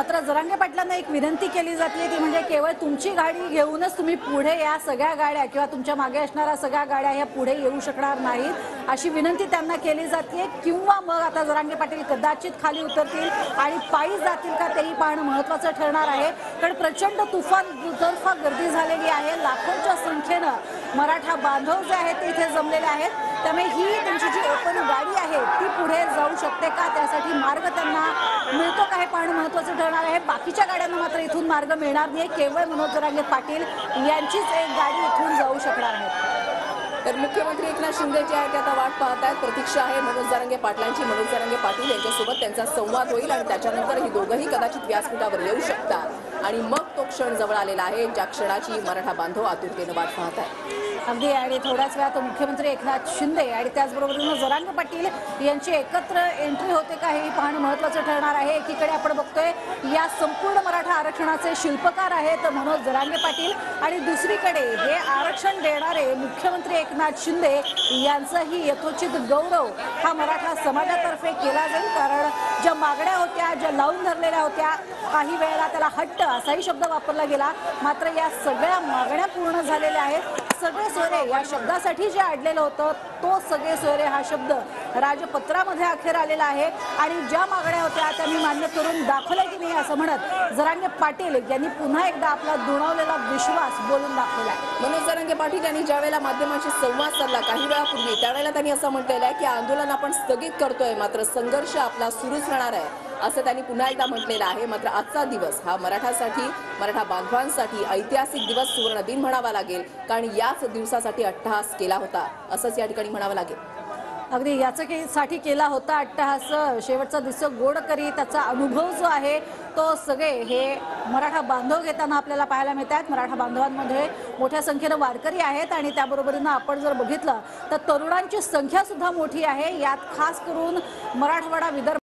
मात्र जरांगे पाटलांना एक विनंती केली जाते ती म्हणजे केवळ तुमची गाडी घेऊनच तुम्ही पुढे या, सगळ्या गाड्या किंवा तुमच्या मागे असणाऱ्या सगळ्या गाड्या ह्या पुढे येऊ शकणार नाहीत अशी विनंती त्यांना केली जाते। किंवा मग आता जरांगे पाटील कदाचित खाली उतरतील आणि पायी जातील का तेही पाहणं महत्त्वाचं ठरणार आहे। कारण प्रचंड तुफान दुतर्फा गर्दी झालेली आहे, लाखोंच्या संख्येनं मराठा बांधव जे आहेत ते इथे जमलेले आहेत। त्यामुळे ही त्यांची जी ओपन गाडी आहे ती पुढे जाऊ शकते का, त्यासाठी मार्ग त्यांना मिळतो का हे पाहणं महत्त्वाचं ठरणार आहे। बाकीच्या गाड्यांना मात्र इथून मार्ग मिळणार नाही, केवळ मनोज जरांगे पाटील यांचीच एक गाडी इथून जाऊ शकणार आहे। तर मुख्यमंत्री एकनाथ शिंदे जे आहेत ते आता वाट पाहत आहेत, प्रतीक्षा आहे मनोज जरांगे पाटलांची। मनोज जरांगे पाटील यांच्यासोबत त्यांचा संवाद होईल आणि त्याच्यानंतर ही दोघंही कदाचित व्यासपीठावर येऊ शकतात आणि मग तो क्षण जवळ आलेला आहे ज्या क्षणाची मराठा बांधव आतुरतेने वाट पाहत आहेत। अगदी आणि थोड्याच वेळात मुख्यमंत्री एकनाथ शिंदे आणि त्याचबरोबर जरांगे पाटील यांची एकत्र एंट्री होते का हे पाहणं महत्त्वाचं ठरणार आहे। एकीकडे आपण बघतोय या संपूर्ण मराठा आरक्षणाचे शिल्पकार आहेत मनोज जरांगे पाटील आणि दुसरीकडे हे आरक्षण देणारे मुख्यमंत्री एकनाथ शिंदे यांचाही यथोचित गौरव हा मराठा समाजातर्फे केला जाईल। कारण ज्या मागण्या होत्या, ज्या लावून धरलेल्या होत्या, काही वेळेला त्याला हट्ट असाही शब्द वापरला गेला, मात्र या सगळ्या मागण्या पूर्ण झालेल्या आहेत। सगळे सोयरे या शब्दासाठी जे अडलेलं होतं तो सगळे सोयरे हा शब्द राजपत्रामध्ये अखेर आलेला आहे आणि ज्या मागण्या होत्या त्या मी मान्य करून दाखवल्या की नाही असं म्हणत जरांगे पाटील यांनी पुन्हा एकदा आपला दुणावलेला विश्वास बोलून दाखवला। मनोज जरांगे पाटील यांनी ज्यावेळेला माध्यमांशी संवाद साधला काही वेळापूर्वी त्यावेळेला त्यांनी असं म्हटलेलं आहे की आंदोलन आपण स्थगित करतोय, मात्र संघर्ष आपला सुरूच राहणार आहे असं त्यांनी पुन्हा एकदा म्हटलेलं आहे। मात्र आजचा दिवस हा मराठासाठी, मराठा बांधवांसाठी ऐतिहासिक दिवस, सुवर्ण दिन म्हणावा लागेल, कारण याच दिवसासाठी अट्टहास केला होता असंच या ठिकाणी म्हणावं लागेल। अगदी यासाठी केला होता अट्टहास, शेवटचा दिवस गोड करी त्याचा अनुभव जो आहे तो सगळे हे मराठा बांधव घेताना आपल्याला पाहायला मिळतात। मराठा बांधवांमध्ये मोठ्या संख्येनं वारकरी आहेत आणि त्याबरोबरीनं आपण जर बघितलं तर तरुणांची संख्या सुद्धा मोठी आहे। यात खास करून मराठवाडा, विदर्भ